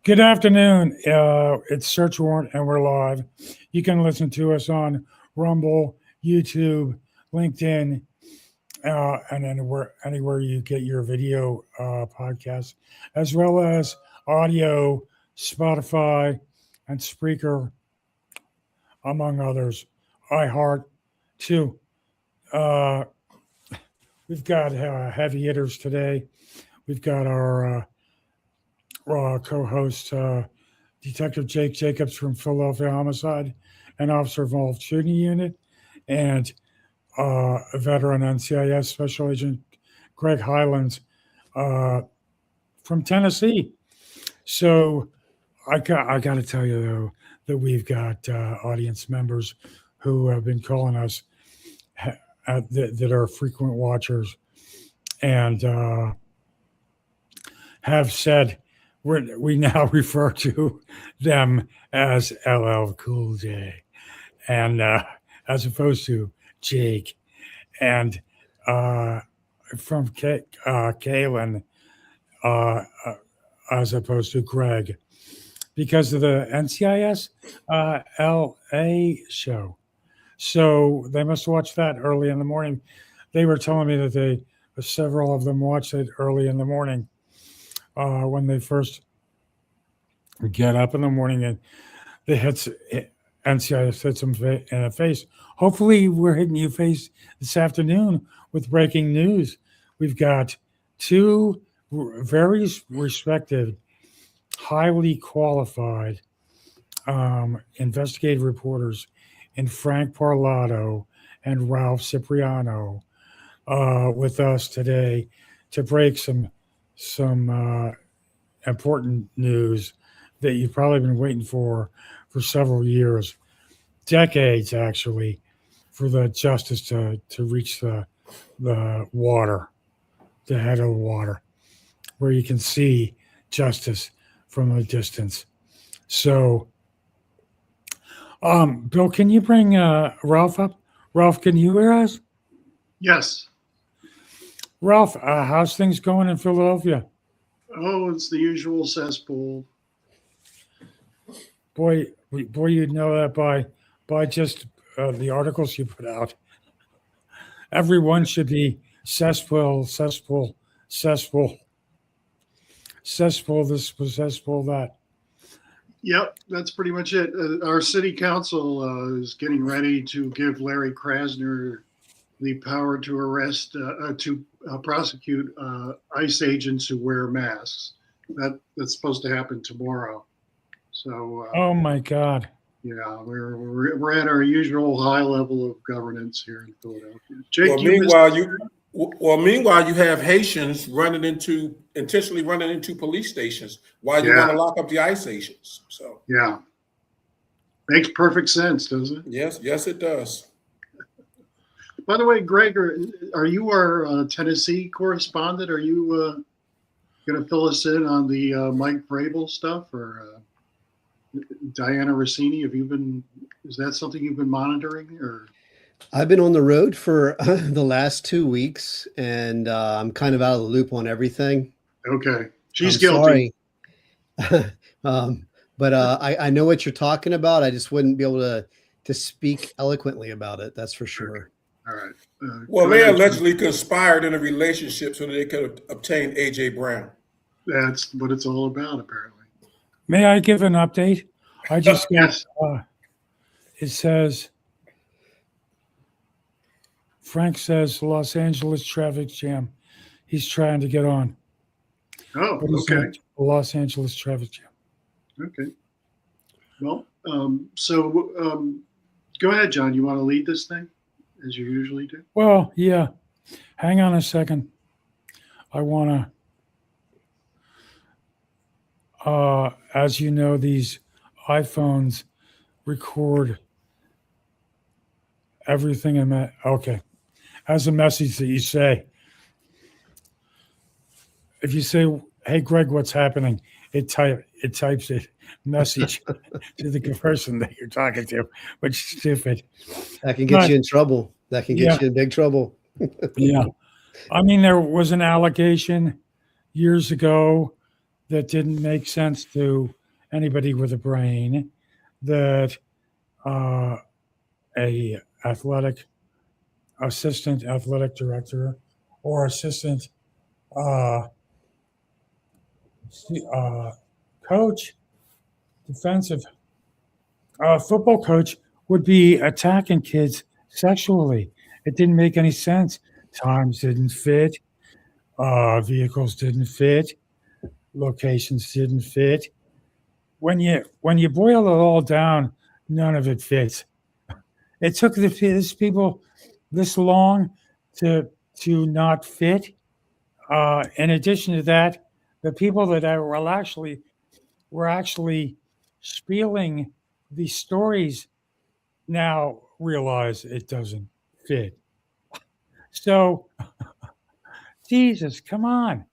Good afternoon. It's Search Warrant, and we're live. You can listen to us on Rumble, YouTube, LinkedIn, and anywhere you get your video podcasts, as well as audio, Spotify, and Spreaker, among others. iHeart, too. We've got heavy hitters today. We've got our co-host, Detective Jake Jacobs from Philadelphia Homicide and Officer Involved Shooting Unit, and a veteran NCIS Special Agent Greg Highlands from Tennessee. So I got to tell you, though, that we've got audience members who have been calling us that are frequent watchers and have said we now refer to them as LL Cool J, and as opposed to Jake, and from Kaylin, as opposed to Greg, because of the NCIS LA show. So they must watch that early in the morning. They were telling me that several of them watched it early in the morning when they first get up in the morning, and they hit NCIS hits them in the face. Hopefully, we're hitting you face this afternoon with breaking news. We've got two very respected, highly qualified investigative reporters in Frank Parlato and Ralph Cipriano with us today to break some important news that you've probably been waiting for several years, decades actually, for the justice to reach the water, the head of the water, where you can see justice from a distance. So, Bill, can you bring Ralph up? Ralph, can you hear us? Yes. Ralph, how's things going in Philadelphia? Oh, it's the usual cesspool. Boy, you'd know that by just the articles you put out. Everyone should be cesspool, cesspool, cesspool, cesspool this, cesspool that. Yep, that's pretty much it. Our city council is getting ready to give Larry Krasner the power to arrest, to prosecute ICE agents who wear masks. That's supposed to happen tomorrow. So. Oh my God. Yeah, we're at our usual high level of governance here in Philadelphia. Jake, meanwhile, you have Haitians intentionally running into police stations while you want to lock up the ICE agents. So yeah, makes perfect sense, doesn't it? Yes, it does. By the way, Greg, are you our Tennessee correspondent? Are you going to fill us in on the Mike Vrabel stuff, or Diana Rossini? Is that something you've been monitoring, or? I've been on the road for the last 2 weeks, and I'm kind of out of the loop on everything. Okay. She's guilty. Sorry. But I know what you're talking about. I just wouldn't be able to speak eloquently about it. That's for sure. Okay. All right. Well, they allegedly conspired in a relationship so that they could obtain A.J. Brown. That's what it's all about, apparently. May I give an update? I just yes. It says, Frank says Los Angeles traffic jam. He's trying to get on. Oh, okay. Los Angeles traffic jam. Okay. Well, go ahead, John. You want to lead this thing as you usually do? Well, yeah. Hang on a second. I want to, as you know, these iPhones record everything okay. As a message that you say. If you say, "Hey, Greg, what's happening?" It types a message to the person that you're talking to, which is stupid. That can get you in trouble. That can get you in big trouble. Yeah. I mean, there was an allegation years ago that didn't make sense to anybody with a brain, that a assistant athletic director or assistant uh, coach, defensive football coach would be attacking kids sexually. It didn't make any sense. Times didn't fit. Vehicles didn't fit. Locations didn't fit. When you boil it all down, none of it fits. It took these people this long to not fit. In addition to that, the people that were actually spieling these stories now realize it doesn't fit. So, Jesus, come on.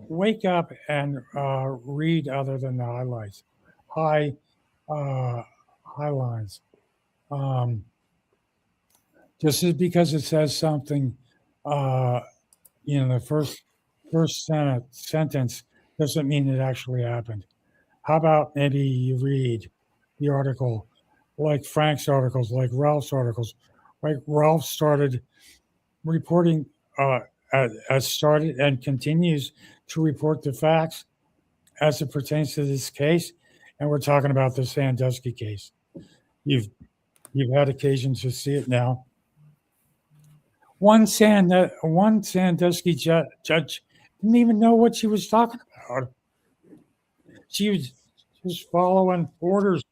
Wake up and read other than the highlights, high highlines. Just because it says something, the first sentence doesn't mean it actually happened. How about maybe you read the article, like Frank's articles, like Ralph's articles, like Ralph started reporting. Has started and continues to report the facts as it pertains to this case, and we're talking about the Sandusky case. You've had occasion to see it now. One Sandusky judge didn't even know what she was talking about. She was just following orders.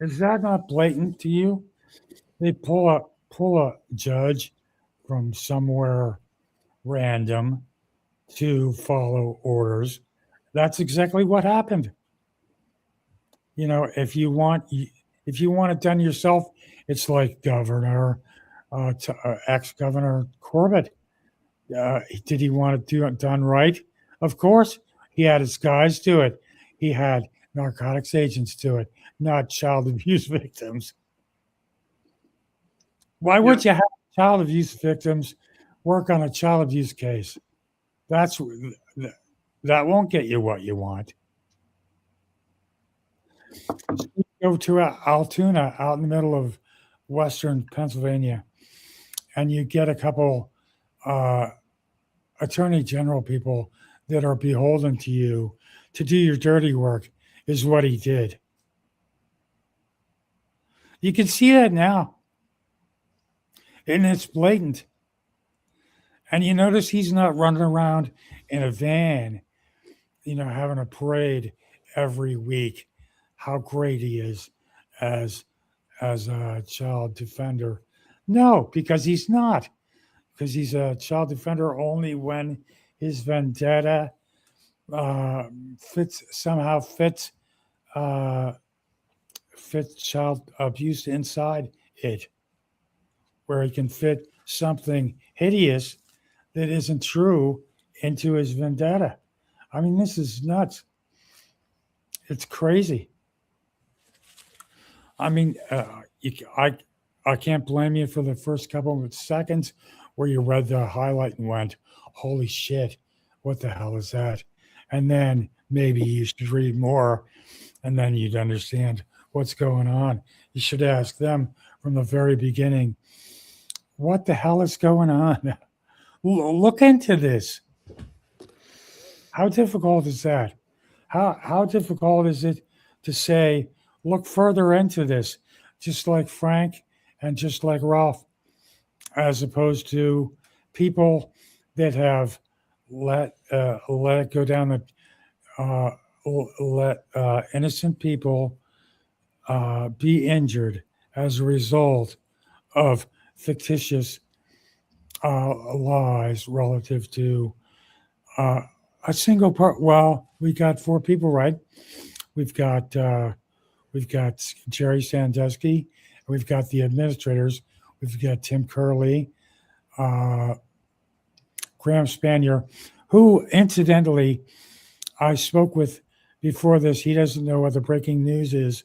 Is that not blatant to you? They pull a judge from somewhere random to follow orders. That's exactly what happened. If you want it done yourself, it's like ex-Governor Corbett. Did he want it done right? Of course, he had his guys do it. He had narcotics agents do it, not child abuse victims. Why would you have child abuse victims work on a child abuse case? That won't get you what you want. Go to Altoona, out in the middle of western Pennsylvania, and you get a couple attorney general people that are beholden to you to do your dirty work, is what he did. You can see that now. And it's blatant. And you notice he's not running around in a van, having a parade every week, how great he is as a child defender. No, because he's not. Because he's a child defender only when his vendetta fits child abuse inside it, where he can fit something hideous that isn't true into his vendetta. I mean, this is nuts. It's crazy. I mean, I can't blame you for the first couple of seconds where you read the highlight and went, holy shit, what the hell is that? And then maybe you should read more, and then you'd understand what's going on. You should ask them from the very beginning, what the hell is going on? Look into this. How difficult is that? How difficult is it to say, look further into this, just like Frank and just like Ralph, as opposed to people that have let it go down let innocent people be injured as a result of fictitious lies relative to a single part. Well, we got four people, right? We've got Jerry Sandusky. We've got the administrators. We've got Tim Curley, Graham Spanier, who, incidentally, I spoke with before this. He doesn't know what the breaking news is,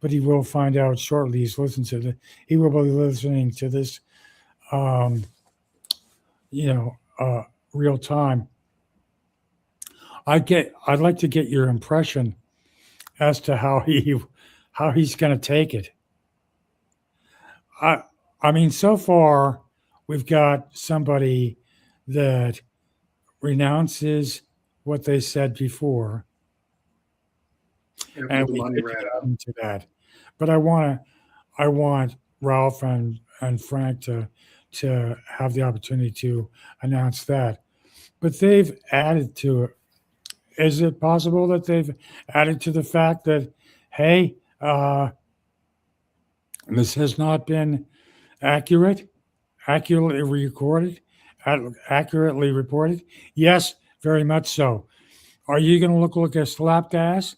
but he will find out shortly. He will be listening to this, real time. I'd like to get your impression as to how he's going to take it. I mean, so far we've got somebody that renounces what they said before, After and the we money could ran get out. into that. But I want Ralph and Frank to have the opportunity to announce that. But they've added to it. Is it possible that they've added to the fact that, hey, this has not been accurately recorded, accurately reported? Yes, very much so. Are you going to look like a slapped ass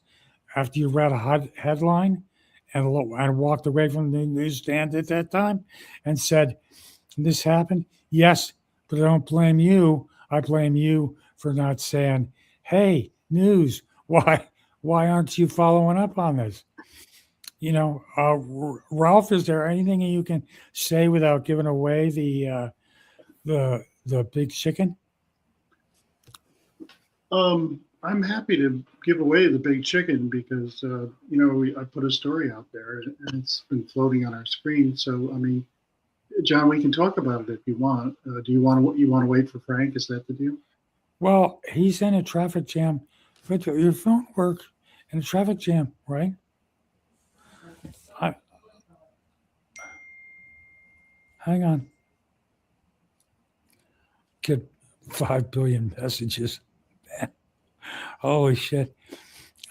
after you read a headline and walked away from the newsstand at that time and said, this happened? Yes, but I don't blame you. I blame you for not saying, hey, news, why aren't you following up on this? You know, Ralph, is there anything you can say without giving away the big chicken? I'm happy to give away the big chicken because I put a story out there and it's been floating on our screen. So I mean, John, we can talk about it if you want. Do you want to wait for Frank? Is that the deal? Well, he's in a traffic jam, but your phone works in a traffic jam, right? Hang on. Get 5 billion messages. Holy shit.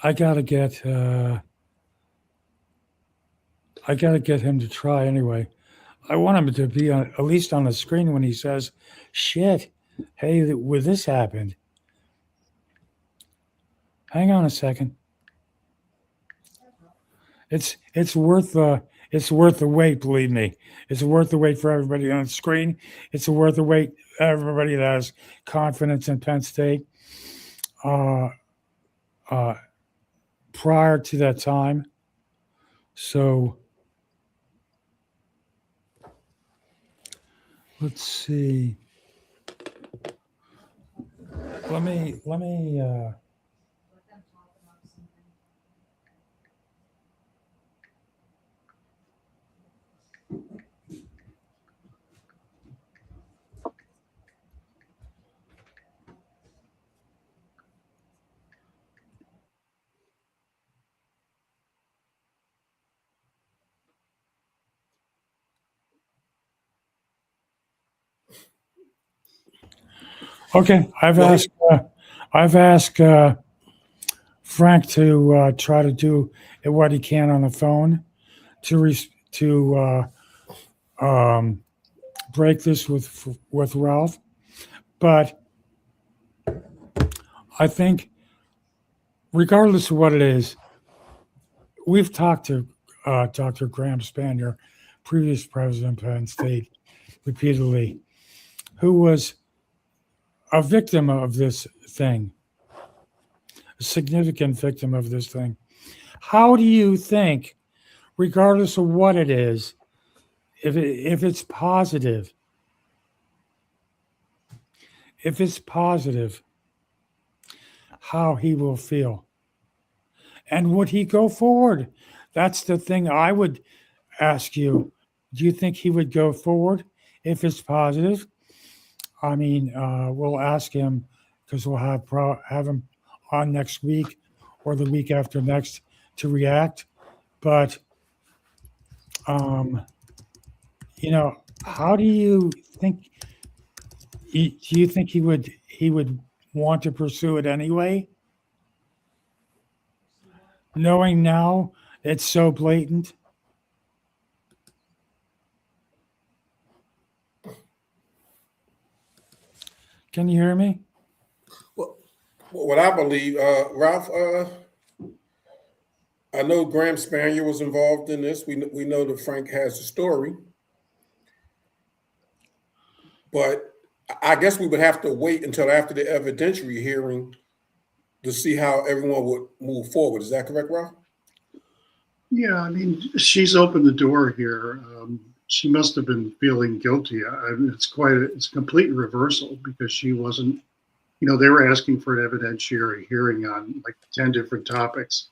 I gotta get him to try anyway. I want him to be at least on the screen when he says, shit, hey, with this happened. Hang on a second. It's worth the wait, believe me. It's worth the wait for everybody on the screen. It's worth the wait everybody that has confidence in Penn State. Prior to that time. So let's see. Let me okay. I've asked Frank to try to do what he can on the phone to break this with Ralph, but I think regardless of what it is, we've talked to Dr. Graham Spanier, previous president of Penn State, repeatedly, who was a victim of this thing, a significant victim of this thing. How do you think, regardless of what it is, if it's positive, how he will feel? And would he go forward? That's the thing I would ask you. Do you think he would go forward if it's positive? I mean, we'll ask him because we'll have him on next week or the week after next to react. But, how do you think? Do you think he would want to pursue it anyway? Knowing now it's so blatant. Can you hear me? Well, what I believe, Ralph, I know Graham Spanier was involved in this. We know that Frank has the story. But I guess we would have to wait until after the evidentiary hearing to see how everyone would move forward. Is that correct, Ralph? Yeah, I mean, she's opened the door here. she must have been feeling guilty. It's a complete reversal because she wasn't, they were asking for an evidentiary hearing on like 10 different topics,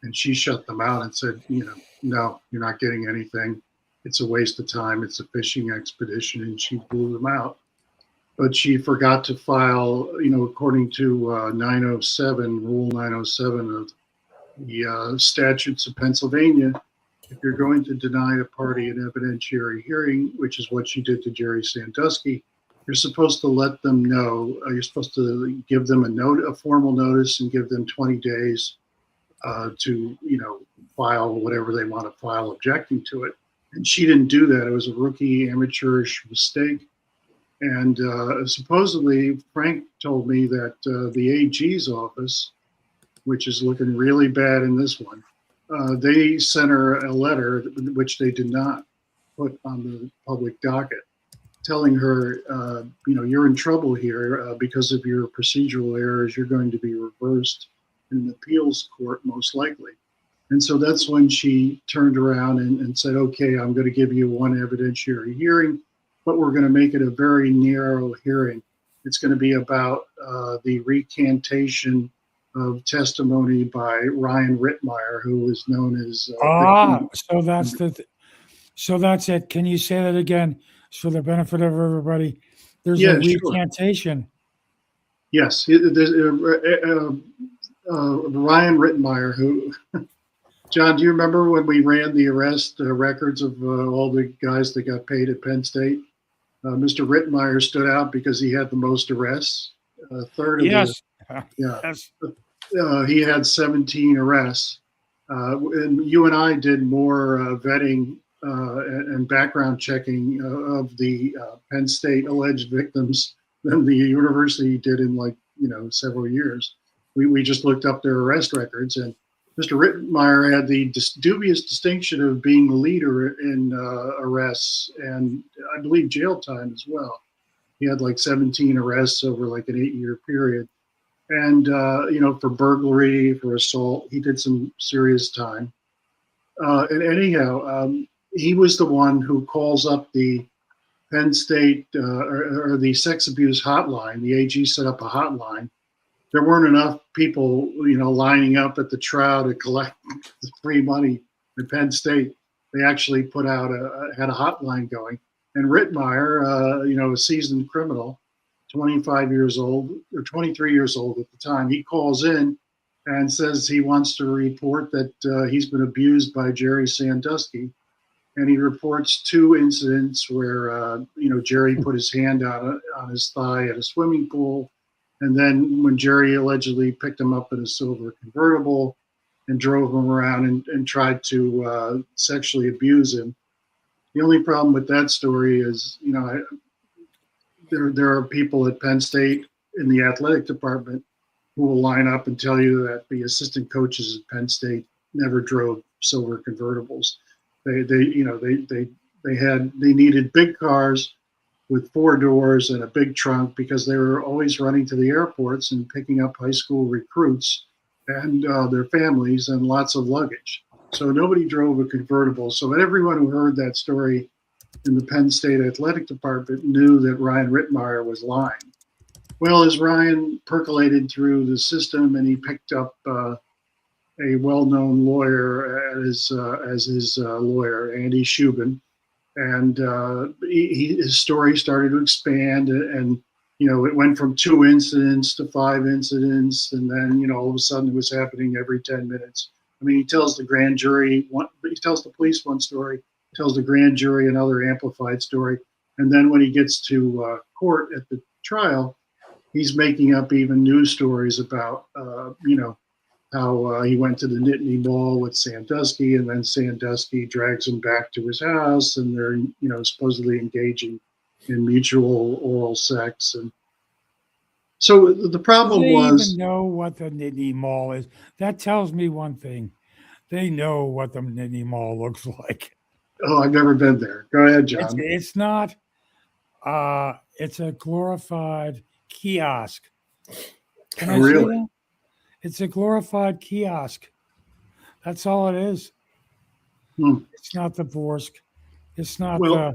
and she shut them out and said, no, you're not getting anything. It's a waste of time. It's a fishing expedition, and she blew them out. But she forgot to file, according to 907, Rule 907 of the statutes of Pennsylvania, if you're going to deny a party an evidentiary hearing, which is what she did to Jerry Sandusky, you're supposed to let them know. You're supposed to give them a formal notice, and give them 20 days to, file whatever they want to file objecting to it. And she didn't do that. It was a rookie, amateurish mistake. And supposedly, Frank told me that the AG's office, which is looking really bad in this one, they sent her a letter, which they did not put on the public docket, telling her, you're in trouble here because of your procedural errors. You're going to be reversed in an appeals court, most likely. And so that's when she turned around and said, okay, I'm going to give you one evidentiary hearing, but we're going to make it a very narrow hearing. It's going to be about the recantation of testimony by Ryan Rittmeyer, who is known as so that's it. Can you say that again for the benefit of everybody? There's a recantation. Sure. Yes, there's Ryan Rittmeyer, who John, do you remember when we ran the arrest records of all the guys that got paid at Penn State? Mr. Rittmeyer stood out because he had the most arrests. Yes. Yes. He had 17 arrests. And you and I did more vetting and background checking of the Penn State alleged victims than the university did in several years. We just looked up their arrest records, and Mr. Rittmeyer had the dubious distinction of being the leader in arrests and I believe jail time as well. He had 17 arrests over an 8-year period. And, for burglary, for assault, he did some serious time. And anyhow, he was the one who calls up the Penn State or the sex abuse hotline. The AG set up a hotline. There weren't enough people, lining up at the trial to collect the free money at Penn State. They actually put out had a hotline going. And Rittmeyer, a seasoned criminal, 25 years old or 23 years old at the time, he calls in and says he wants to report that he's been abused by Jerry Sandusky. And he reports 2 incidents where, Jerry put his hand on his thigh at a swimming pool. And then when Jerry allegedly picked him up in a silver convertible and drove him around and tried to sexually abuse him. The only problem with that story is, there are people at Penn State in the athletic department who will line up and tell you that the assistant coaches at Penn State never drove silver convertibles. They needed big cars with 4 doors and a big trunk because they were always running to the airports and picking up high school recruits and their families and lots of luggage. So nobody drove a convertible. So everyone who heard that story in the Penn State athletic department knew that Ryan Rittmeyer was lying. Well, as Ryan percolated through the system and he picked up a well-known lawyer as his lawyer, Andy Shubin, and his story started to expand, and it went from 2 incidents to 5 incidents, and then all of a sudden it was happening every 10 minutes. I mean, he tells the grand jury he tells the police one story, tells the grand jury another amplified story, and then when he gets to court at the trial, he's making up even news stories about how he went to the Nittany Mall with Sandusky, and then Sandusky drags him back to his house, and they're supposedly engaging in mutual oral sex. And so the problem was, even know what the Nittany Mall is. That tells me one thing: they know what the Nittany Mall looks like. Oh, I've never been there. Go ahead, John. It's not. It's a glorified kiosk. Can I say that? It's a glorified kiosk. That's all it is. It's not the Vorsk. It's not. Well,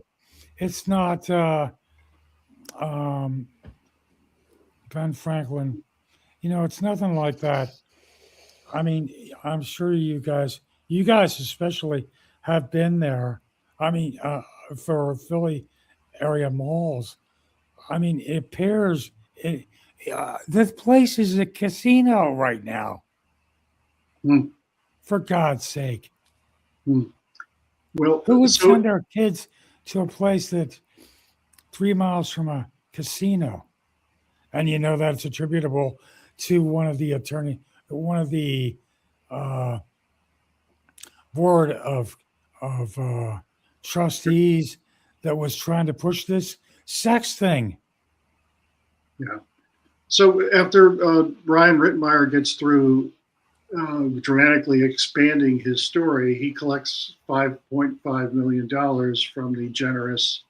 It's not um, Ben Franklin. It's nothing like that. I mean, I'm sure you guys especially, have been there. I mean, for Philly area malls. I mean, it appears this place is a casino right now. hmm, For God's sake, hmm. Well, who would so send our kids to a place that's 3 miles from a casino? And that's attributable to one of the uh, board of trustees that was trying to push this sex thing. yeah. So after Brian Rittmeyer gets through dramatically expanding his story, he collects $5.5 million from the generous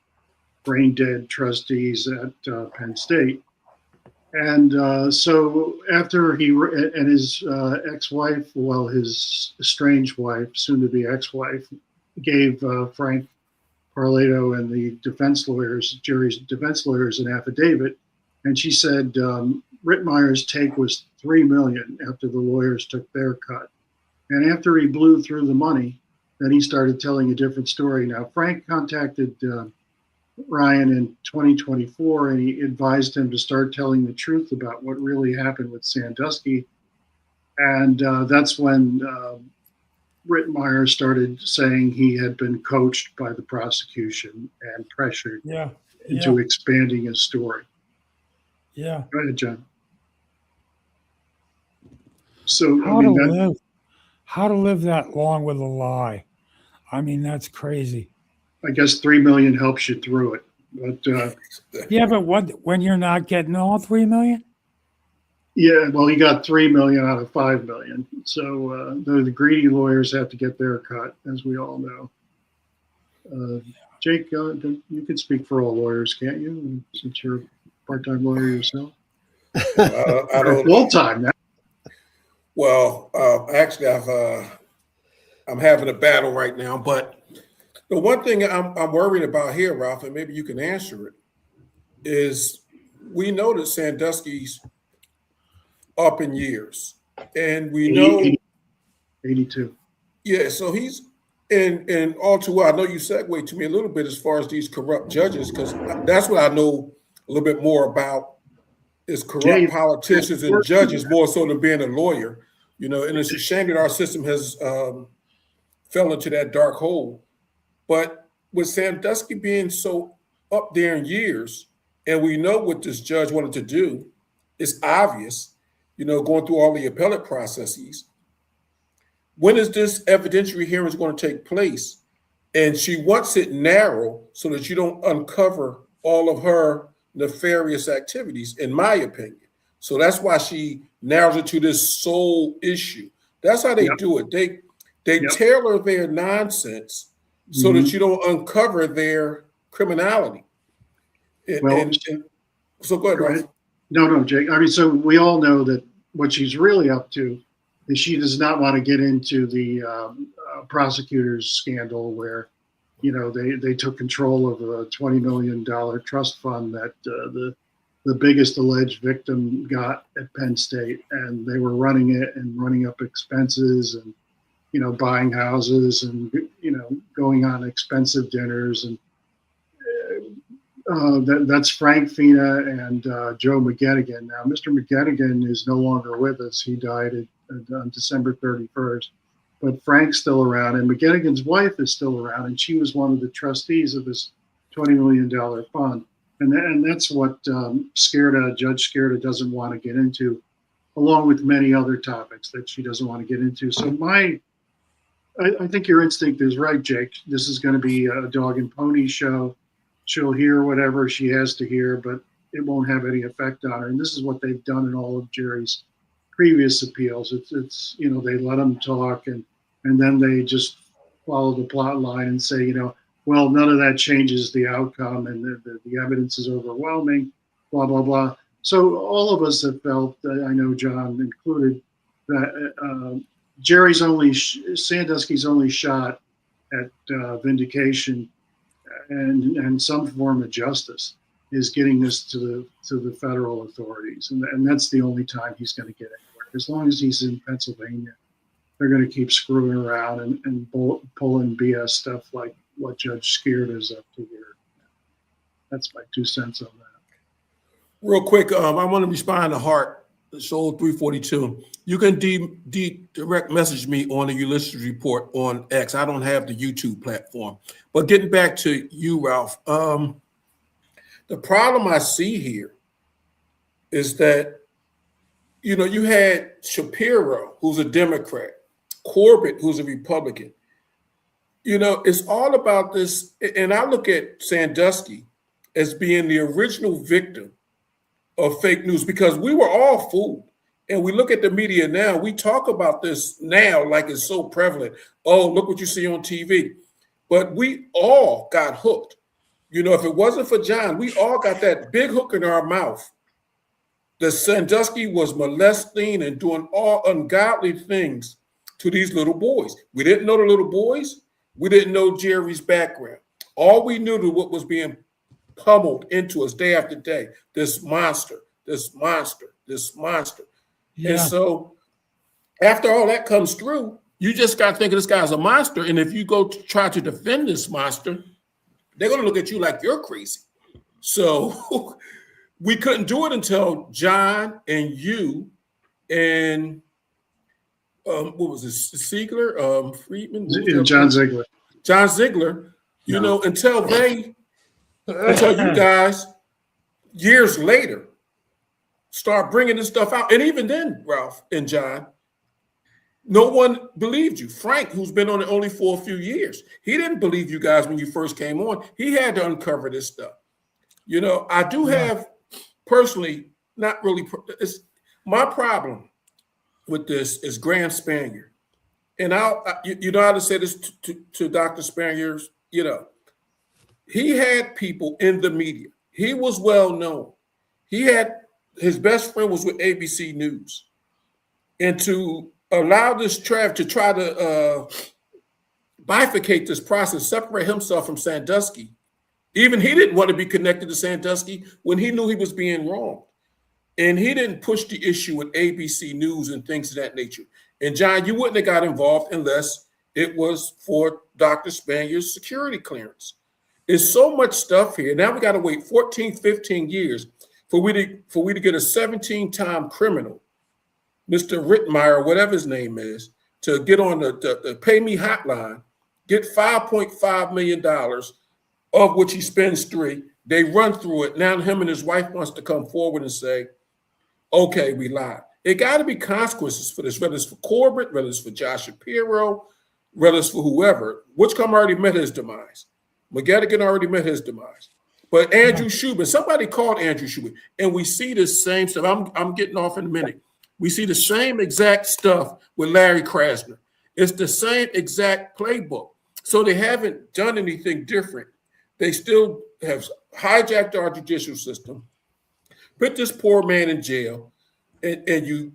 brain dead trustees at Penn State. And so after and his ex-wife, well, his estranged wife, soon to be ex-wife, gave Frank Parlato and the defense lawyers, Jerry's defense lawyers, an affidavit. And she said Rittmeyer's take was $3 million after the lawyers took their cut. And after he blew through the money, then he started telling a different story. Now, Frank contacted Ryan in 2024, and he advised him to start telling the truth about what really happened with Sandusky. And that's when Rittmeyer started saying he had been coached by the prosecution and pressured into expanding his story. Yeah. Go ahead, John. So, how to live that long with a lie. I mean, that's crazy. I guess 3 million helps you through it. But yeah, but when you're not getting all 3 million? Yeah, well, he got 3 million out of 5 million. So the greedy lawyers have to get their cut, as we all know. Jake, you can speak for all lawyers, can't you? Since you're a part-time lawyer yourself. I don't. Full-time now. Well, actually, I'm having a battle right now. But the one thing I'm worried about here, Ralph, and maybe you can answer it, is we know that Sandusky's up in years, and we know 82. Yeah, so he's and all too well. I know you segued to me a little bit as far as these corrupt judges, because that's what I know a little bit more about is corrupt politicians and judges more so than being a lawyer. And it's a shame that our system has fell into that dark hole. But with Sandusky being so up there in years, and we know what this judge wanted to do, it's obvious, going through all the appellate processes. When is this evidentiary hearing going to take place? And she wants it narrow so that you don't uncover all of her nefarious activities, in my opinion. So that's why she narrows it to this sole issue. That's how they do it. They tailor their nonsense so that you don't uncover their criminality. So go ahead, Ralph. No, Jake. I mean, so we all know that what she's really up to is she does not want to get into the prosecutor's scandal where, they took control of a $20 million trust fund that the biggest alleged victim got at Penn State, and they were running it and running up expenses and, buying houses and, going on expensive dinners. And that's Frank Fina and Joe McGettigan. Now, Mr. McGettigan is no longer with us. He died on December 31st. But Frank's still around, and McGettigan's wife is still around, and she was one of the trustees of this $20 million fund. And that's what Judge Skerda doesn't want to get into, along with many other topics that she doesn't want to get into. So I think your instinct is right, Jake. This is going to be a dog and pony show. She'll hear whatever she has to hear, but it won't have any effect on her. And this is what they've done in all of Jerry's previous appeals. It's they let him talk and then they just follow the plot line and say, well, none of that changes the outcome and the evidence is overwhelming, blah, blah, blah. So all of us have felt, I know John included, that Sandusky's only shot at vindication and some form of justice is getting this to the federal authorities, and that's the only time he's going to get anywhere. As long as he's in Pennsylvania, they're going to keep screwing around and pulling BS stuff like what Judge Skeerd is up to here. That's my 2 cents on that. Real quick, I want to respond to Hart, Soul 342. You can direct message me on the Ulysses Report on X. I don't have the YouTube platform. But getting back to you, Ralph, the problem I see here is that, you know, you had Shapiro, who's a Democrat, Corbett, who's a Republican. You know, it's all about this. And I look at Sandusky as being the original victim of fake news, because we were all fooled. And we look at the media now, we talk about this now like it's so prevalent. Oh, look what you see on TV. But we all got hooked. You know, if it wasn't for John, we all got that big hook in our mouth that Sandusky was molesting and doing all ungodly things to these little boys. We didn't know the little boys. We didn't know Jerry's background. All we knew was what was being pummeled into us day after day. This monster, this monster, this monster. Yeah. And so after all that comes through, you just got to think of this guy's a monster. And if you go to try to defend this monster, they're going to look at you like you're crazy. So we couldn't do it until John and you and what was it, Ziegler, Friedman? John Ziegler. John Ziegler, you know, until you guys years later start bringing this stuff out. And even then, Ralph and John, no one believed you. Frank, who's been on it only for a few years, he didn't believe you guys when you first came on. He had to uncover this stuff. You know, I do have personally, not really, it's my problem with this is Graham Spanier. And you know how to say this to Dr. Spanier, you know, he had people in the media. He was well known. His best friend was with ABC News. And to allow this Trav to try to bifurcate this process, separate himself from Sandusky. Even he didn't want to be connected to Sandusky when he knew he was being wrong. And he didn't push the issue with ABC News and things of that nature. And John, you wouldn't have got involved unless it was for Dr. Spanier's security clearance. There's so much stuff here. Now we got to wait 14, 15 years for we to get a 17-time criminal, Mr. Rittmeyer, whatever his name is, to get on the pay me hotline, get $5.5 million, of which he spends $3 million. They run through it. Now him and his wife wants to come forward and say, okay, we lied. It got to be consequences for this, whether it's for Corbett, whether it's for Josh Shapiro, whether it's for whoever. Whitcomb already met his demise. McGettigan already met his demise. But Andrew Shubin, somebody called Andrew Shubin, and we see the same stuff. I'm getting off in a minute. We see the same exact stuff with Larry Krasner. It's the same exact playbook. So they haven't done anything different. They still have hijacked our judicial system, put this poor man in jail, and you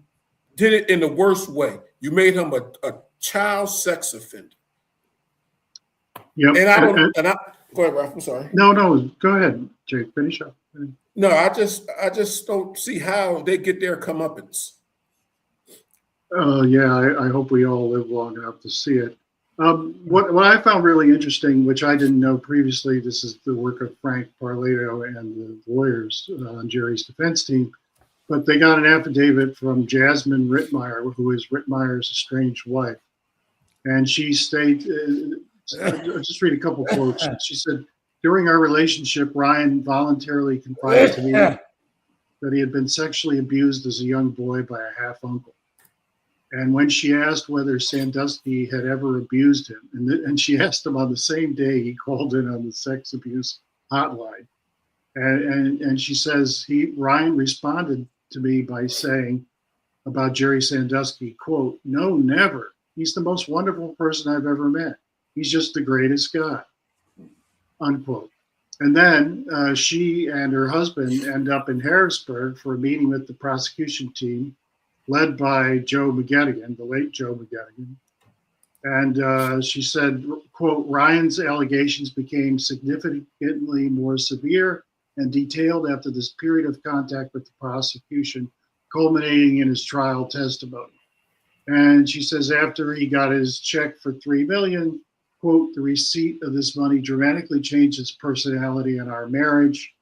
did it in the worst way. You made him a child sex offender. Yep. And I go ahead, Ralph. I'm sorry. No, go ahead, Jake. Finish up. No, I just don't see how they get their comeuppance. Yeah, I hope we all live long enough to see it. What I found really interesting, which I didn't know previously, this is the work of Frank Parlato and the lawyers on Jerry's defense team, but they got an affidavit from Jasmine Rittmeyer, who is Rittmeyer's estranged wife. And she stated, I'll just read a couple quotes. She said, during our relationship, Ryan voluntarily confided to me that he had been sexually abused as a young boy by a half-uncle. And when she asked whether Sandusky had ever abused him, and she asked him on the same day he called in on the sex abuse hotline, and she says Ryan responded to me by saying about Jerry Sandusky, quote, "No, never. He's the most wonderful person I've ever met. He's just the greatest guy," unquote. And then she and her husband end up in Harrisburg for a meeting with the prosecution team, led by Joe McGettigan, the late Joe McGettigan. And she said, quote, Ryan's allegations became significantly more severe and detailed after this period of contact with the prosecution, culminating in his trial testimony. And she says after he got his check for $3 million, quote, the receipt of this money dramatically changed his personality and our marriage.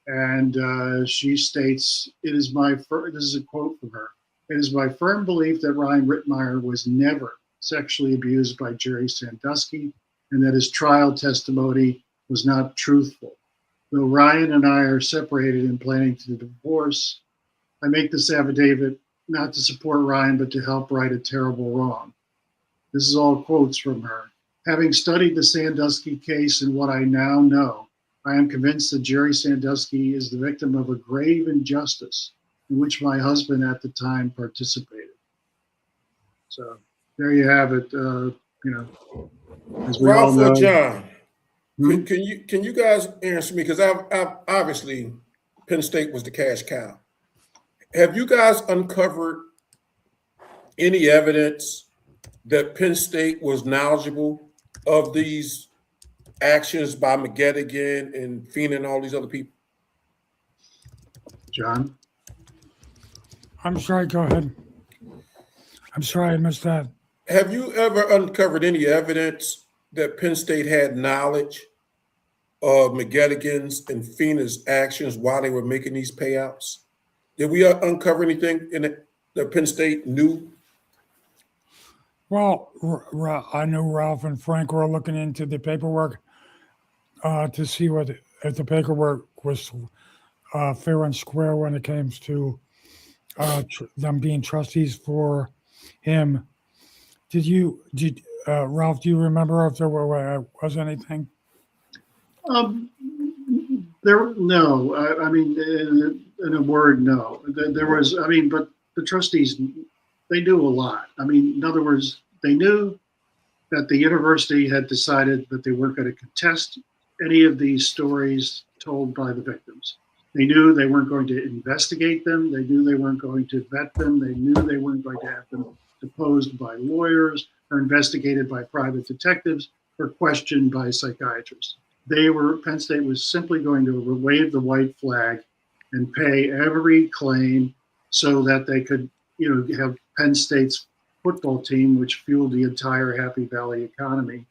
And she states, this is a quote from her, it is my firm belief that Ryan Rittmeyer was never sexually abused by Jerry Sandusky and that his trial testimony was not truthful. Though Ryan and I are separated and planning to divorce, I make this affidavit not to support Ryan, but to help right a terrible wrong. This is all quotes from her. Having studied the Sandusky case and what I now know, I am convinced that Jerry Sandusky is the victim of a grave injustice in which my husband at the time participated. So there you have it. As we all Ralph know. or John, Hmm? can you guys answer me? Because I've obviously Penn State was the cash cow. Have you guys uncovered any evidence that Penn State was knowledgeable of these actions by McGettigan and Feeney and all these other people? John? I'm sorry, go ahead. I'm sorry, I missed that. Have you ever uncovered any evidence that Penn State had knowledge of McGettigan's and Feeney's actions while they were making these payouts? Did we uncover anything in it that Penn State knew? Well, I know Ralph and Frank were looking into the paperwork to see if the paperwork was fair and square when it came to them being trustees for him. Ralph, do you remember if there was anything? No. I mean, in a word, no. There was, but the trustees, they knew a lot. I mean, in other words, they knew that the university had decided that they weren't going to contest any of these stories told by the victims. They knew they weren't going to investigate them. They knew they weren't going to vet them. They knew they weren't going to have them deposed by lawyers or investigated by private detectives or questioned by psychiatrists. Penn State was simply going to wave the white flag and pay every claim so that they could, have Penn State's football team, which fueled the entire Happy Valley economy,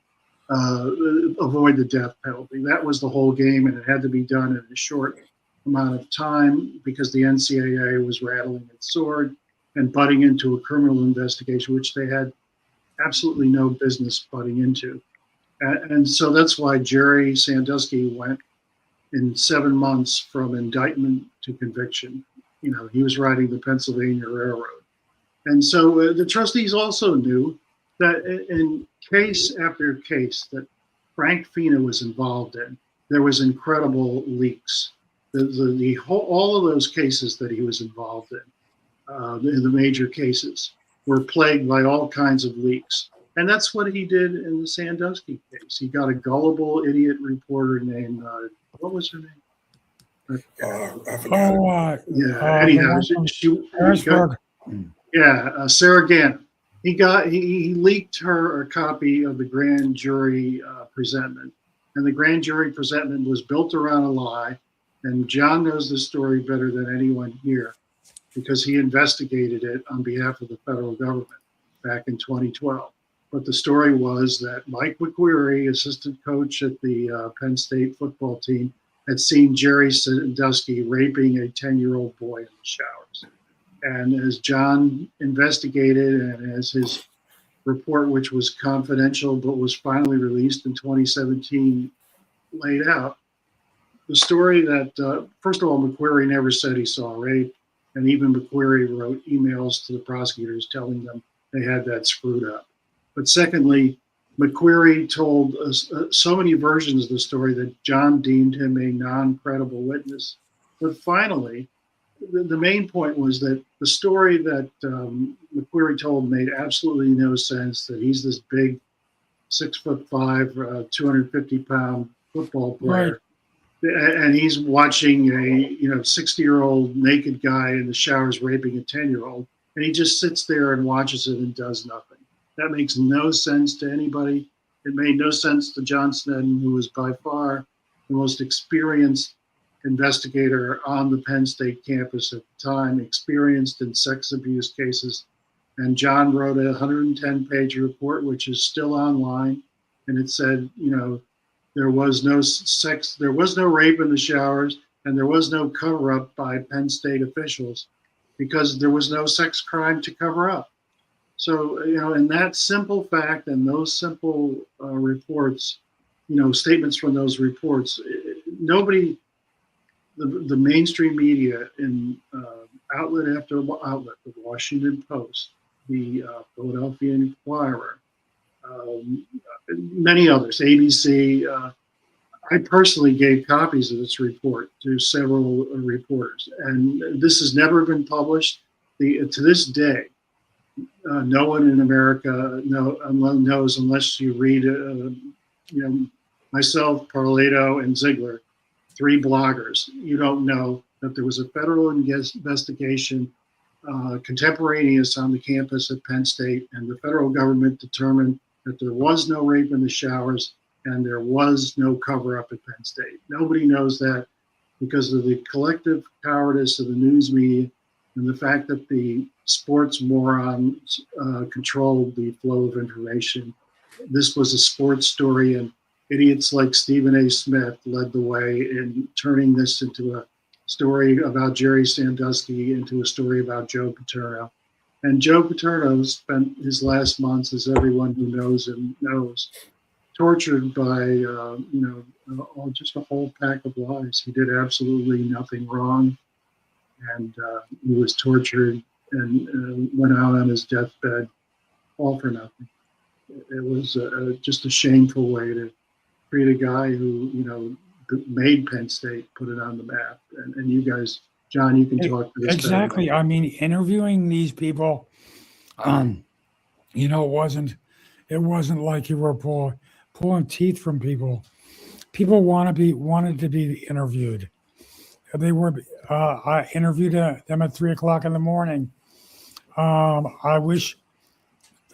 avoid the death penalty. That was the whole game, and it had to be done in a short amount of time because the NCAA was rattling its sword and butting into a criminal investigation, which they had absolutely no business butting into. And so that's why Jerry Sandusky went in 7 months from indictment to conviction. He was riding the Pennsylvania Railroad. And so the trustees also knew that in case after case that Frank Feeney was involved in, there was incredible leaks. All of those cases that he was involved in the major cases, were plagued by all kinds of leaks. And that's what he did in the Sandusky case. He got a gullible idiot reporter named, what was her name? I forgot. Anyhow, Sarah Gannon. He leaked her a copy of the grand jury presentment, and the grand jury presentment was built around a lie. And John knows the story better than anyone here because he investigated it on behalf of the federal government back in 2012. But the story was that Mike McQueary, assistant coach at the Penn State football team, had seen Jerry Sandusky raping a 10-year-old boy in the showers. And as John investigated and as his report, which was confidential but was finally released in 2017, laid out, the story that, first of all, McQueary never said he saw rape. And even McQueary wrote emails to the prosecutors telling them they had that screwed up. But secondly, McQueary told us so many versions of the story that John deemed him a non-credible witness. But finally, the main point was that the story that McQueary told made absolutely no sense, that he's this big 6'5", 250-pound football player. Right. And he's watching a 60-year-old naked guy in the showers raping a 10-year-old. And he just sits there and watches it and does nothing. That makes no sense to anybody. It made no sense to John Snedden, who was by far the most experienced investigator on the Penn State campus at the time, experienced in sex abuse cases. And John wrote a 110-page report, which is still online. And it said, there was no sex, there was no rape in the showers, and there was no cover-up by Penn State officials because there was no sex crime to cover up. So, in that simple fact and those simple reports, statements from those reports, nobody, the mainstream media in outlet after outlet, the Washington Post, the Philadelphia Inquirer, many others, ABC. I personally gave copies of this report to several reporters, and this has never been published. To this day, no one in America knows unless you read, myself, Parlato, and Ziegler, 3 bloggers. You don't know that there was a federal investigation contemporaneous on the campus at Penn State, and the federal government determined that there was no rape in the showers and there was no cover-up at Penn State. Nobody knows that because of the collective cowardice of the news media and the fact that the sports morons controlled the flow of information. This was a sports story, and idiots like Stephen A. Smith led the way in turning this into a story about Jerry Sandusky into a story about Joe Paterno. And Joe Paterno spent his last months, as everyone who knows him knows, tortured by, just a whole pack of lies. He did absolutely nothing wrong, and he was tortured and went out on his deathbed, all for nothing. It was just a shameful way to treat a guy who, made Penn State, put it on the map. And you guys, John, you can talk to this. Exactly. I mean, interviewing these people, it wasn't like you were pulling teeth from people. People wanted to be interviewed. They were. I interviewed them at 3:00 in the morning. I wish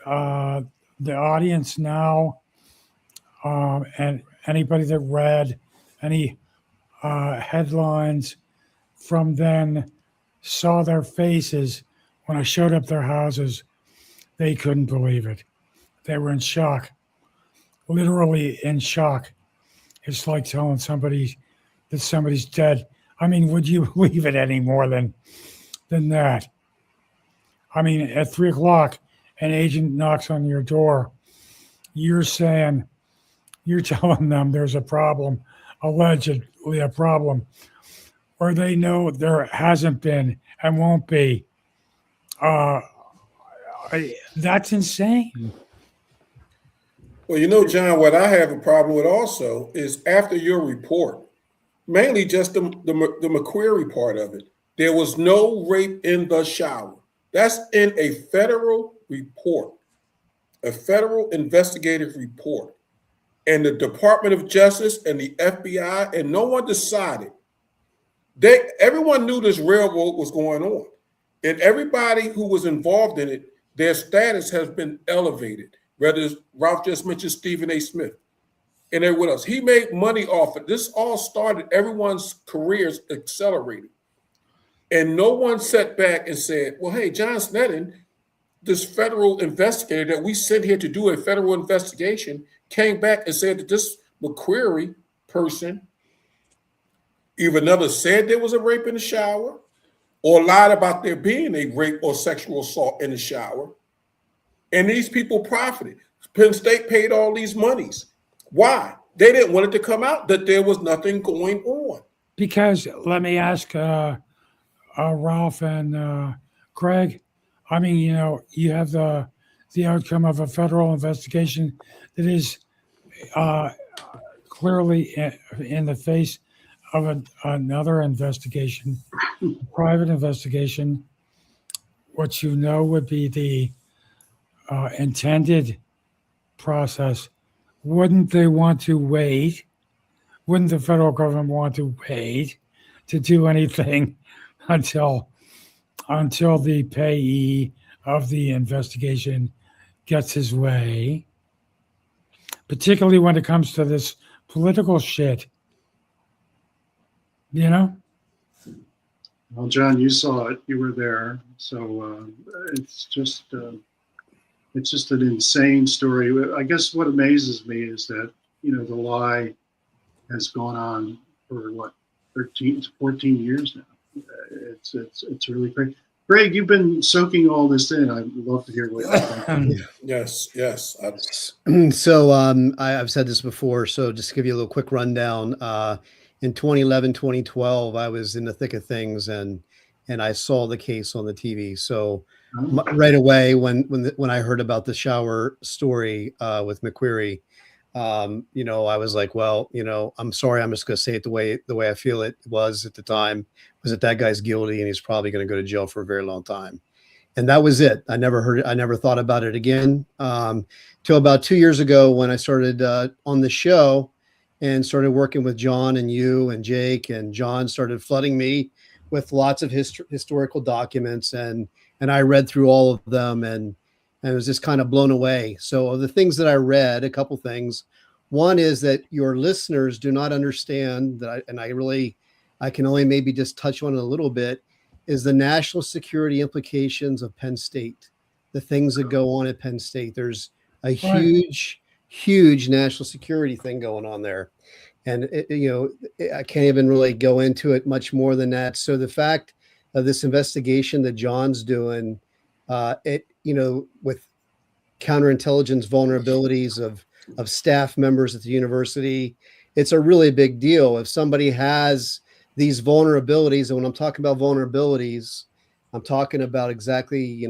the audience now and anybody that read any headlines from then saw their faces when I showed up their houses. They couldn't believe it. They were in shock, literally in shock. It's like telling somebody that somebody's dead. I mean, would you believe it any more than that? I mean, at 3:00, an agent knocks on your door. You're telling them there's a problem, allegedly a problem, or they know there hasn't been and won't be. That's insane. Well, John, what I have a problem with also is after your report, mainly just the McQuarrie part of it, there was no rape in the shower. That's in a federal report, a federal investigative report. And the Department of Justice and the FBI, and no one decided. Everyone knew this railroad was going on. And everybody who was involved in it, their status has been elevated. Whether Ralph just mentioned Stephen A. Smith and everyone else. He made money off it. This all started, everyone's careers accelerated. And no one sat back and said, well, hey, John Snedden, this federal investigator that we sent here to do a federal investigation, came back and said that this McQuarrie person either never said there was a rape in the shower or lied about there being a rape or sexual assault in the shower. And these people profited. Penn State paid all these monies. Why? They didn't want it to come out that there was nothing going on. Because let me ask Ralph and Greg, I mean, you have the outcome of a federal investigation that is clearly in the face of another investigation, private investigation. What would be the intended process. Wouldn't they want to wait? Wouldn't the federal government want to wait to do anything until the payee of the investigation gets his way, particularly when it comes to this political shit. You know? Well, John, you saw it. You were there. So it's just an insane story. I guess what amazes me is that, the lie has gone on for 13 to 14 years now. It's really great. Greg, you've been soaking all this in. I'd love to hear what you think. Yes. So I've said this before. So just to give you a little quick rundown. In 2011, 2012, I was in the thick of things, and I saw the case on the TV. So right away, when I heard about the shower story with McQuarrie, I was like, well, I'm sorry, I'm just going to say it the way I feel it was at the time, was that guy's guilty and he's probably going to go to jail for a very long time. And that was it. I never thought about it again till about 2 years ago when I started on the show and started working with John and you and Jake, and John started flooding me with lots of historical documents, and I read through all of them and was just kind of blown away. So of the things that I read, a couple things. One is that your listeners do not understand that, I can only maybe just touch on it a little bit, is the national security implications of Penn State, the things that go on at Penn State. There's a huge national security thing going on there. And, I can't even really go into it much more than that. So the fact of this investigation that John's doing, with counterintelligence vulnerabilities of staff members at the university, it's a really big deal. If somebody has these vulnerabilities, and when I'm talking about vulnerabilities, I'm talking about exactly,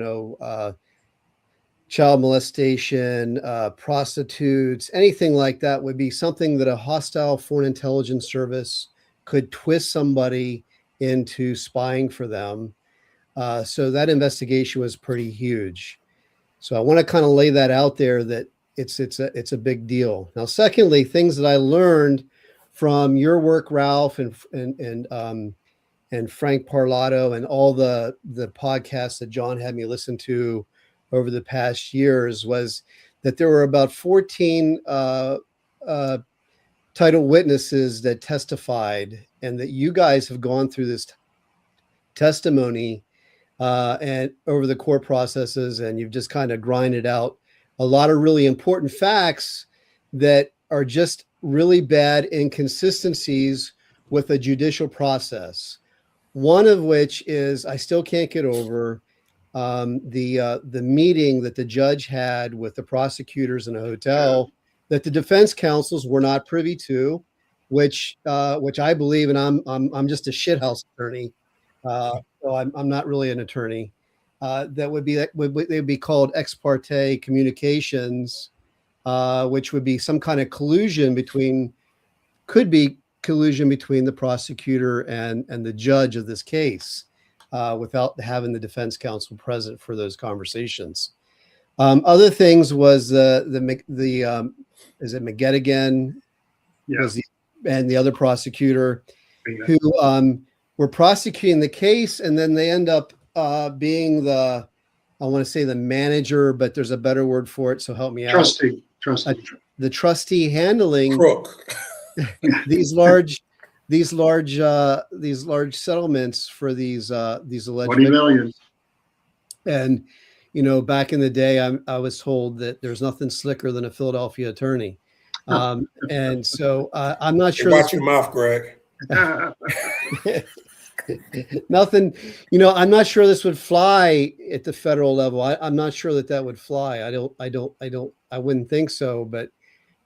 child molestation, prostitutes, anything like that would be something that a hostile foreign intelligence service could twist somebody into spying for them. So that investigation was pretty huge. So I want to kind of lay that out there, that it's a big deal. Now, secondly, things that I learned from your work, Ralph, and Frank Parlato, and all the podcasts that John had me listen to over the past years, was that there were about 14 title witnesses that testified, and that you guys have gone through this testimony and over the court processes, and you've just kind of grinded out a lot of really important facts that are just really bad inconsistencies with the judicial process. One of which is, I still can't get over the meeting that the judge had with the prosecutors in a hotel that the defense counsels were not privy to, which I believe, and I'm just a shithouse attorney, so I'm not really an attorney. They'd be called ex parte communications, which would be some kind of collusion between the prosecutor and the judge of this case, without having the defense counsel present for those conversations. Other things was is it McGettigan? Yeah. And the other prosecutor who were prosecuting the case, and then they end up being I want to say the manager, but there's a better word for it, so help me out. Trustee. The trustee handling Crook. these large settlements for these alleged 20 million. And back in the day, I was told that there's nothing slicker than a Philadelphia attorney, and so I'm not sure. Watch your mouth, Greg. Nothing, I'm not sure this would fly at the federal level. I'm not sure that would fly. I wouldn't think so. But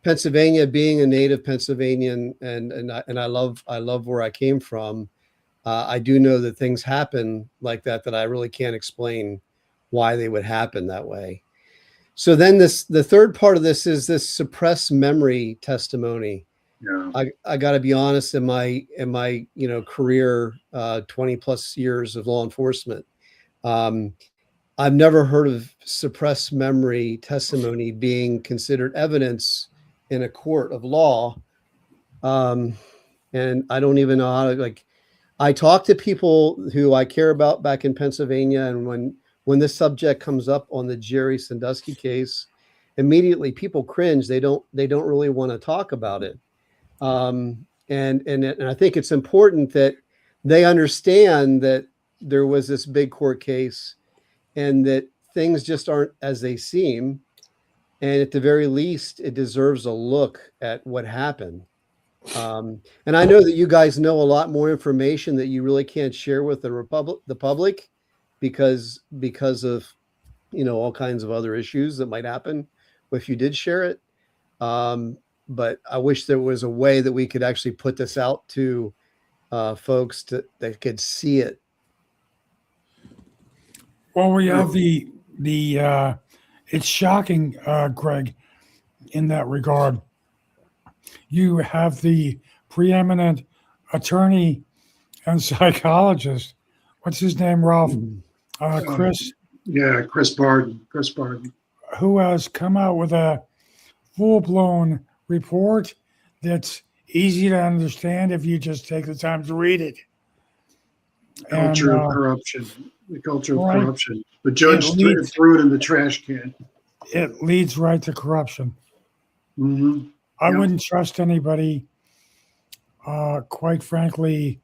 Pennsylvania, being a native Pennsylvanian, and I love where I came from, I do know that things happen like that I really can't explain why they would happen that way. So then the third part of this is this suppressed memory testimony. Yeah. I got to be honest, in my career, 20 plus years of law enforcement, I've never heard of suppressed memory testimony being considered evidence in a court of law. And I don't even know how to, I talk to people who I care about back in Pennsylvania. And when this subject comes up on the Jerry Sandusky case, immediately people cringe. They don't really want to talk about it. And I think it's important that they understand that there was this big court case and that things just aren't as they seem. And at the very least, it deserves a look at what happened. And I know that you guys know a lot more information that you really can't share with the public because of, all kinds of other issues that might happen if you did share it. But I wish there was a way that we could actually put this out to folks that could see it. Well, we have the it's shocking, Greg, in that regard. You have the preeminent attorney and psychologist. What's his name, Ralph? Chris. Yeah, Chris Barden. Chris Barden. Who has come out with a full-blown report that's easy to understand if you just take the time to read it. Culture of corruption. The culture of right. corruption. The judge threw it in the trash can. It leads right to corruption. Mm-hmm. I wouldn't trust anybody, quite frankly.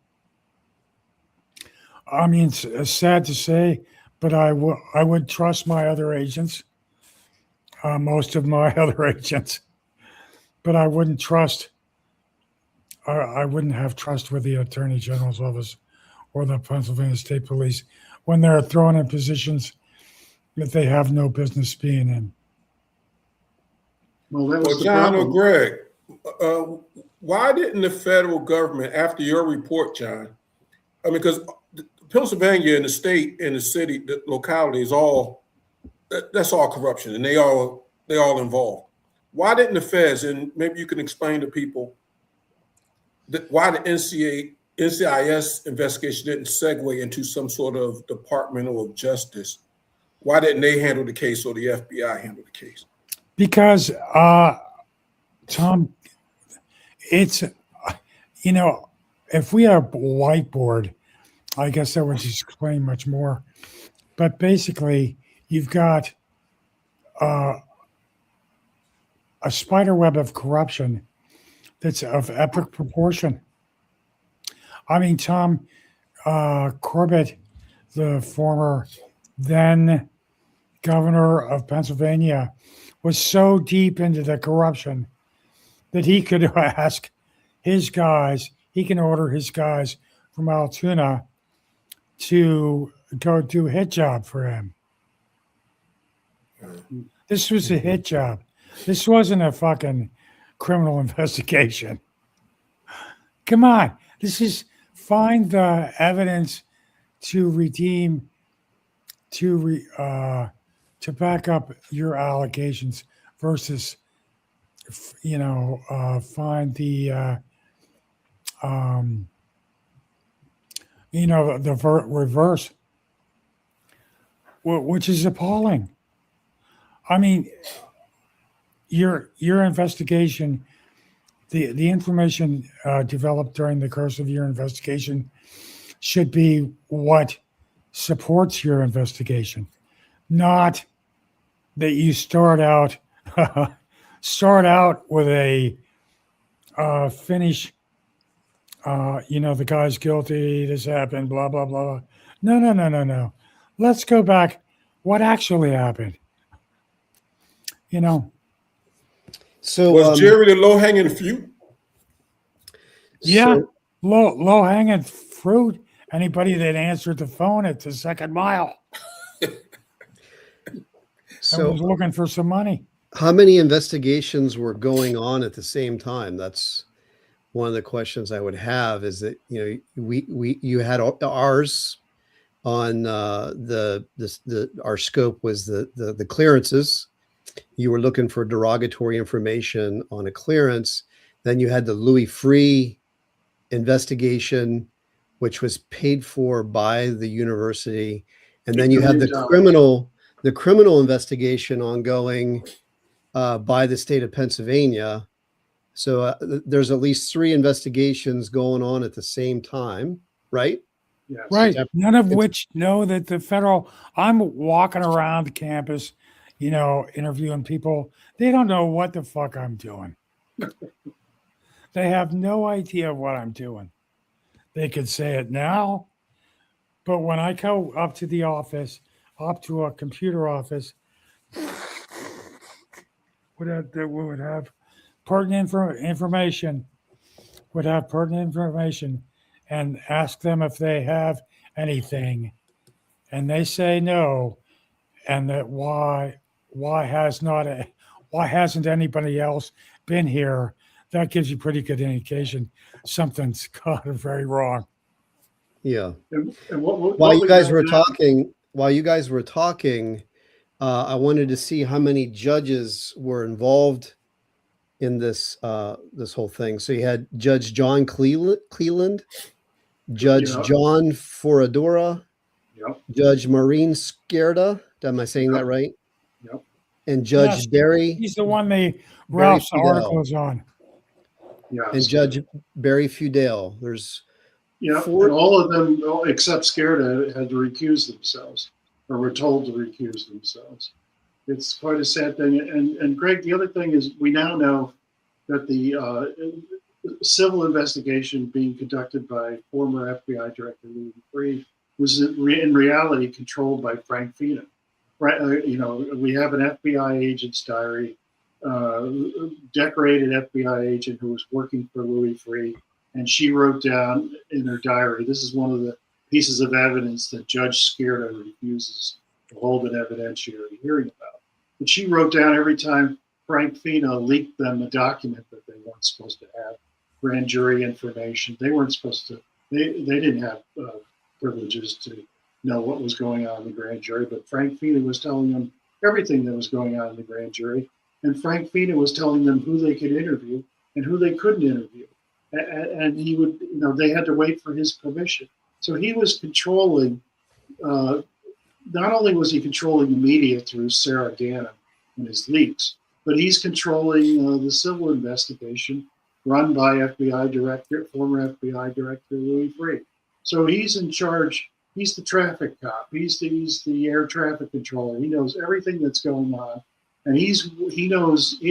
I mean, it's sad to say, but I would trust my other agents, most of my other agents, but I wouldn't trust. I wouldn't have trust with the Attorney General's office or the Pennsylvania State Police when they're thrown in positions that they have no business being in. Well, that was John or Greg, why didn't the federal government, after your report, John? I mean, because Pennsylvania and the state and the city, the locality is that's all corruption, and they all involved. Why didn't the feds, and maybe you can explain to people why the NCIS investigation didn't segue into some sort of Department of Justice? Why didn't they handle the case or the FBI handle the case? Because, Tom, it's, if we had a whiteboard, I guess that would just explain much more. But basically, you've got a spider web of corruption that's of epic proportion. I mean, Tom Corbett, the former then governor of Pennsylvania, was so deep into the corruption that he could ask his guys, he can order his guys from Altoona to go do a hit job for him. This was a hit job. This wasn't a fucking criminal investigation. Come on. This is find the evidence to redeem, to back up your allegations versus, find the, the reverse, which is appalling. I mean, your investigation, the information developed during the course of your investigation should be what supports your investigation, not that you start out with a finish. The guy's guilty. This happened. Blah blah blah. No. Let's go back. What actually happened? So was Jerry the low-hanging fruit? Yeah, So, low-hanging fruit. Anybody that answered the phone at the second mile and was looking for some money. how many investigations were going on at the same time? That's one of the questions I would have. Is that you had ours on our scope was the clearances. You were looking for derogatory information on a clearance. Then you had the Louis Free investigation, which was paid for by the university. And then you had the criminal investigation ongoing by the state of Pennsylvania. So there's at least 3 investigations going on at the same time, right? Yes. Right. None of It's- which know that the federal, I'm walking around the campus, interviewing people. They don't know what the fuck I'm doing. They have no idea what I'm doing. They could say it now, but when I go up to the office, up to a computer office, would have pertinent information, and ask them if they have anything, and they say no, and that why hasn't anybody else been here? That gives you pretty good indication something's gone very wrong. Yeah. And what While you we guys know were now- talking, I wanted to see how many judges were involved in this whole thing. So you had Judge John Cleland, Judge Yeah. John Foradora, Yep. Judge Maureen Skerda. Am I saying that right? Yep. And Judge Yes. Barry He's the one Ralph's Fidel. article is on. Yes. and Judge Barry Fudale. There's Yeah, four- and all of them, except Skerda, had to recuse themselves, or were told to recuse themselves. It's quite a sad thing. And Greg, the other thing is, we now know that the civil investigation being conducted by former FBI Director Louis Freeh was in reality controlled by Frank Fina. Right? We have an FBI agent's diary, decorated FBI agent who was working for Louis Freeh. And she wrote down in her diary, this is one of the pieces of evidence that Judge Skerda refuses to hold an evidentiary hearing about. But she wrote down every time Frank Fina leaked them a document that they weren't supposed to have, grand jury information. They weren't supposed to, they didn't have privileges to know what was going on in the grand jury, but Frank Fina was telling them everything that was going on in the grand jury. And Frank Fina was telling them who they could interview and who they couldn't interview. And he would, they had to wait for his permission. So he was controlling, not only was he controlling the media through Sarah Ganim and his leaks, but he's controlling the civil investigation run by former FBI Director Louis Freeh. So he's in charge. He's the traffic cop. He's the air traffic controller. He knows everything that's going on. And he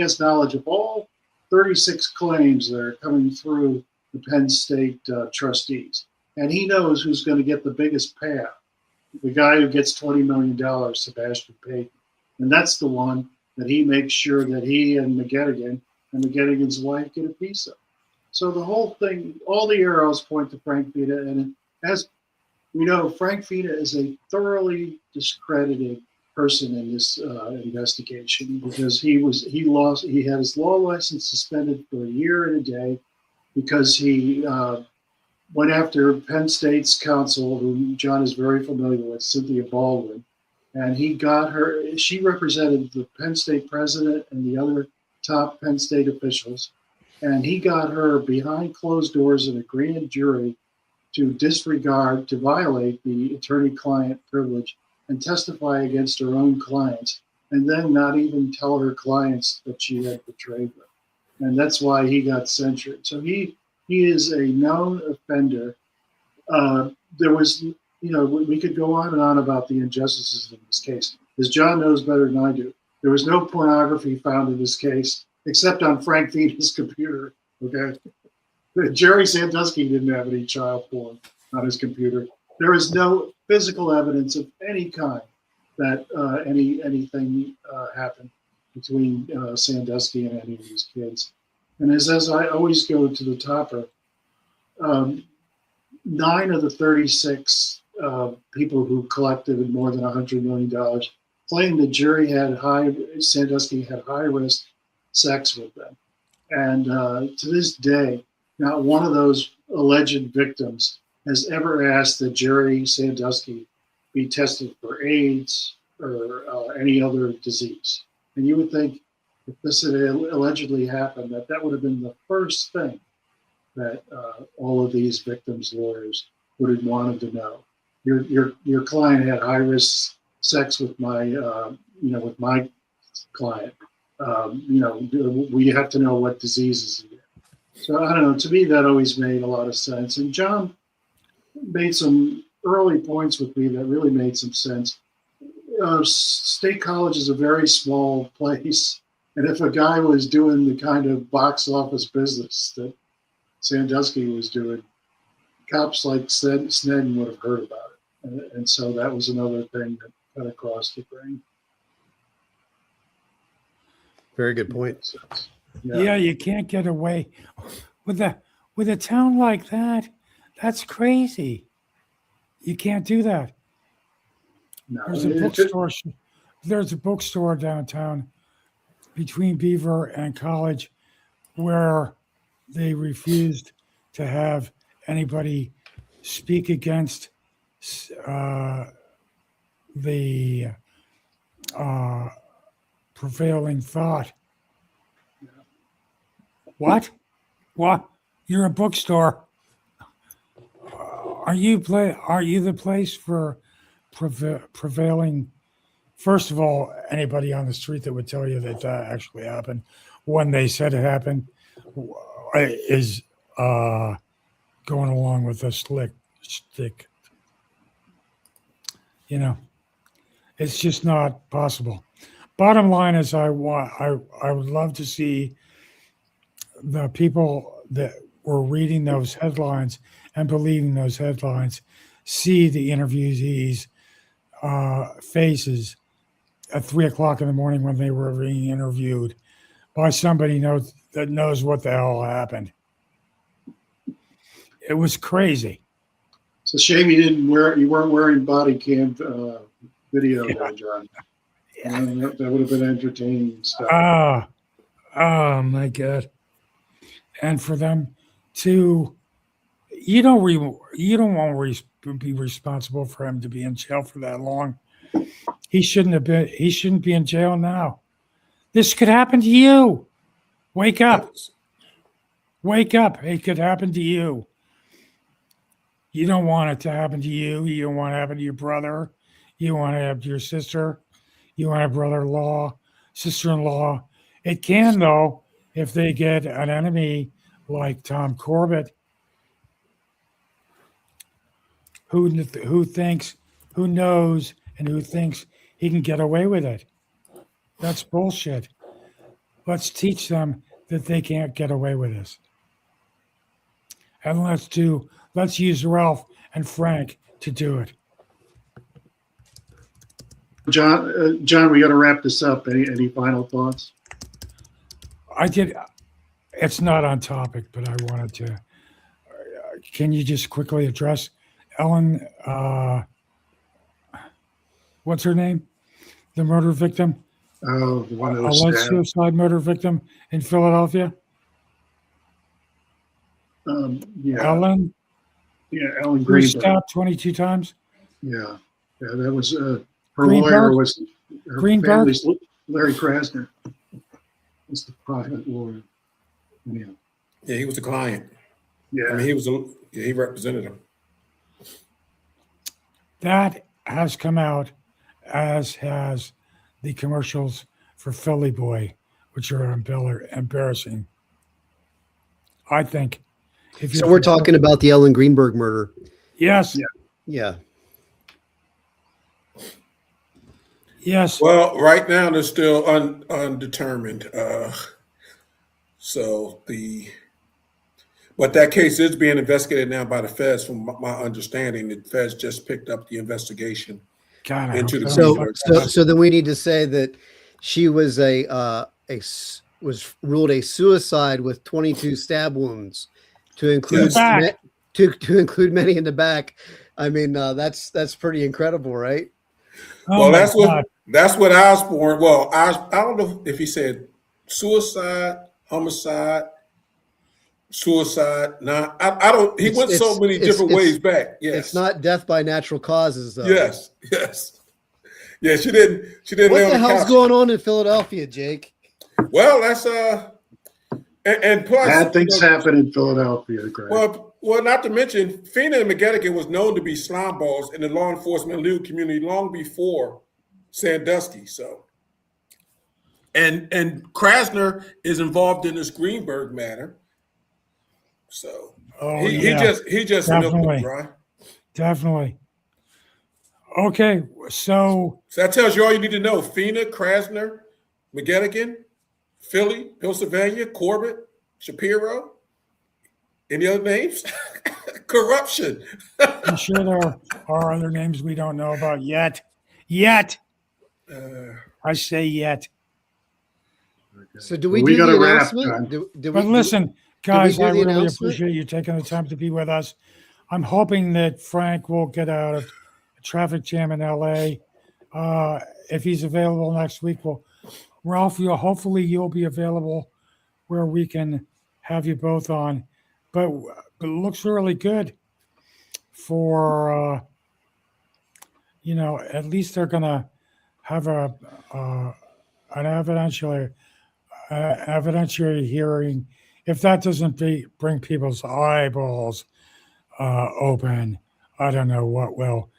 has knowledge of all 36 claims that are coming through the Penn State trustees. And he knows who's going to get the biggest payout. The guy who gets $20 million, Sebastian Payton. And that's the one that he makes sure that he and McGettigan and McGettigan's wife get a piece of. So the whole thing, all the arrows point to Frank Fina. And as we know, Frank Fina is a thoroughly discredited person in this investigation because he had his law license suspended for a year and a day because he went after Penn State's counsel, who John is very familiar with, Cynthia Baldwin, and he got her. She represented the Penn State president and the other top Penn State officials, and he got her behind closed doors in a grand jury to violate the attorney-client privilege and testify against her own clients, and then not even tell her clients that she had betrayed them. And that's why he got censured. So he is a known offender. There was, we could go on and on about the injustices in this case, as John knows better than I do. There was no pornography found in this case, except on Frank Fina's computer, okay? Jerry Sandusky didn't have any child porn on his computer. There is no physical evidence of any kind that anything happened between Sandusky and any of these kids. And as I always go to the topper, 9 of the 36 people who collected more than $100 million claimed the Sandusky had high-risk sex with them. And to this day, not one of those alleged victims has ever asked that Jerry Sandusky be tested for AIDS or any other disease. And you would think if this had allegedly happened, that would have been the first thing that all of these victims' lawyers would have wanted to know. Your client had high-risk sex with my client. We have to know what diseases he had. So I don't know. To me, that always made a lot of sense. And John made some early points with me that really made some sense. State College is a very small place, and if a guy was doing the kind of box office business that Sandusky was doing, cops like Snedden would have heard about it, and so that was another thing that cut across the brain. Very good point. Yeah, you can't get away with a town like that. That's crazy. You can't do that. No, There's a bookstore. There's a bookstore downtown between Beaver and College where they refused to have anybody speak against the prevailing thought. What? What? You're a bookstore. Are you the place for prevailing? First of all, anybody on the street that would tell you that that actually happened when they said it happened is going along with a slick stick. You know, it's just not possible. Bottom line is, I would love to see the people that were reading those headlines and believing those headlines see the interviewees' faces at 3:00 in the morning when they were being interviewed by somebody that knows what the hell happened. It was crazy. It's a shame you weren't wearing body cam video there, John. Yeah. That would have been entertaining stuff. Oh my God. And for them to, you don't want to be responsible for him to be in jail for that long. He shouldn't be in jail now. This could happen to you. Wake up. Wake up. It could happen to you. You don't want it to happen to you. You don't want it to happen to your brother. You want it to happen to your sister. You want a brother-in-law, sister-in-law. It can, though, if they get an enemy like Tom Corbett, who knows, and who thinks he can get away with it. That's bullshit. Let's teach them that they can't get away with this. And let's use Ralph and Frank to do it. John, we got to wrap this up. Any final thoughts? I did. It's not on topic, but I wanted to. Can you just quickly address Ellen? What's her name? The murder victim? Oh, the one that was alleged stabbed. suicide murder victim in Philadelphia? Yeah. Ellen? Yeah, Ellen Who was Greenberg. stabbed 22 times? Yeah, that was her Greenberg? lawyer was her Greenberg? family's Larry Krasner was the private lawyer. Yeah. Yeah, he was the client. Yeah. I mean, he represented him. That has come out, as has the commercials for Philly Boy, which are embarrassing. I think. So we're talking about the Ellen Greenberg murder. Yes. Yeah. Yes. Well, right now they're still undetermined. But that case is being investigated now by the feds. From my understanding, the feds just picked up the investigation God, I into hope the so. So then we need to say that she was was ruled a suicide with 22 stab wounds, to include back. to include many in the back. I mean, that's pretty incredible, right? Oh Well, my that's what Osborne. Well, I don't know if he said suicide, homicide, suicide. Now, I don't. He went so many different ways back. Yes, it's not death by natural causes, though. Yes. Yeah, she didn't. What lay on the hell's couch. going on in Philadelphia, Jake? Well, that's and plus Bad things happen in Philadelphia, Greg. Well, not to mention, Fina and McGettigan was known to be slime balls in the law enforcement legal community long before Sandusky. So, and Krasner is involved in this Greenberg matter. So Oh, he yeah. just milked Definitely. them dry. Definitely. Okay, so So that tells you all you need to know. Fina, Krasner, McGettigan, Philly, Pennsylvania, Corbett, Shapiro. Any other names? Corruption. I'm sure there are other names we don't know about yet. Yet. I say yet. So do we We do got the a wrap, announcement? John. But listen, guys, do I the really announcement? appreciate you taking the time to be with us. I'm hoping that Frank will get out of a traffic jam in LA. If he's available next week, Ralph, hopefully you'll be available where we can have you both on. But it looks really good for, at least they're going to have an evidentiary hearing. If that doesn't bring people's eyeballs open, I don't know what will.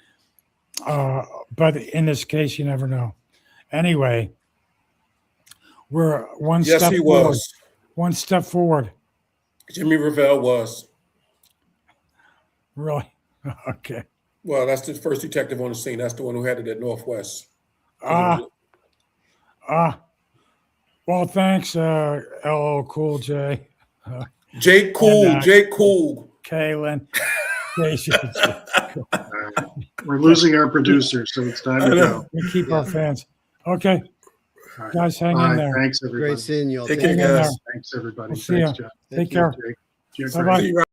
But in this case, you never know. Anyway, we're one Yes, step he forward. was. One step forward. Jimmy Revelle was. Really? Okay. Well, that's the first detective on the scene. That's the one who had it at Northwest. Well, thanks, LL Cool J. Jake Cool, And, Jake Cool. Kaylin. We're losing our producer, so it's time to go. We keep our fans. Okay. All right. Guys, hang Bye. in there. Thanks, everybody. Great seeing you all. Take Hang care, in there. guys. Thanks, everybody. We'll see Thanks, ya. John. Take care. Jake. Bye-bye. See you,